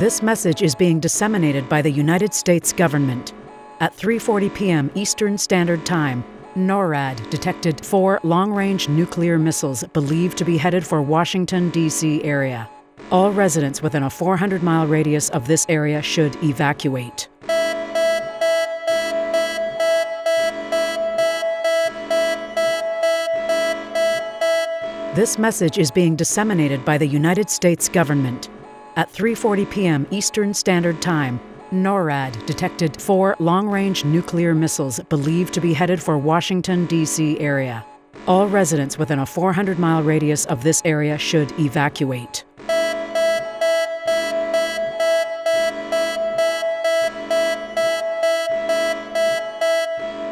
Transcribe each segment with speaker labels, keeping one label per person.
Speaker 1: This message is being disseminated by the United States government. At 3:40 p.m. Eastern Standard Time, NORAD detected 4 long-range nuclear missiles believed to be headed for Washington, D.C. area. All residents within a 400-mile radius of this area should evacuate. This message is being disseminated by the United States government. At 3:40 p.m. Eastern Standard Time, NORAD detected 4 long-range nuclear missiles believed to be headed for Washington, D.C. area. All residents within a 400-mile radius of this area should evacuate.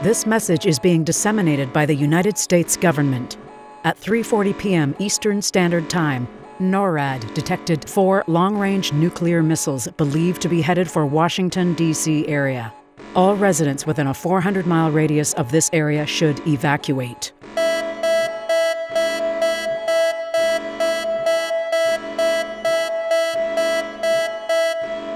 Speaker 1: This message is being disseminated by the United States government. At 3:40 p.m. Eastern Standard Time, NORAD detected 4 long-range nuclear missiles believed to be headed for Washington, D.C. area. All residents within a 400-mile radius of this area should evacuate.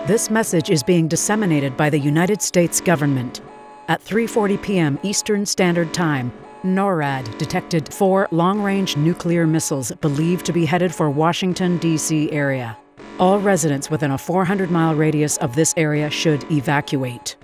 Speaker 1: This message is being disseminated by the United States government. At 3:40 p.m. Eastern Standard Time, NORAD detected 4 long-range nuclear missiles believed to be headed for Washington, D.C. area. All residents within a 400-mile radius of this area should evacuate.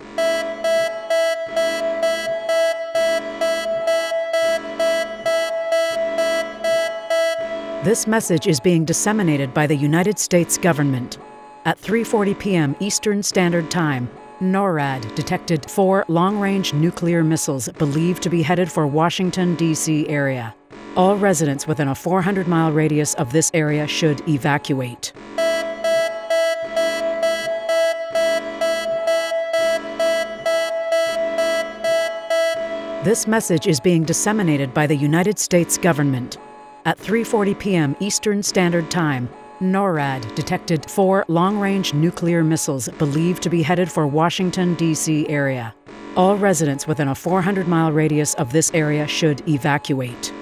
Speaker 1: This message is being disseminated by the United States government. At 3:40 p.m. Eastern Standard Time, NORAD detected 4 long-range nuclear missiles believed to be headed for Washington, D.C. area. All residents within a 400-mile radius of this area should evacuate. This message is being disseminated by the United States government. At 3:40 p.m. Eastern Standard Time, NORAD detected 4 long-range nuclear missiles believed to be headed for Washington, D.C. area. All residents within a 400-mile radius of this area should evacuate.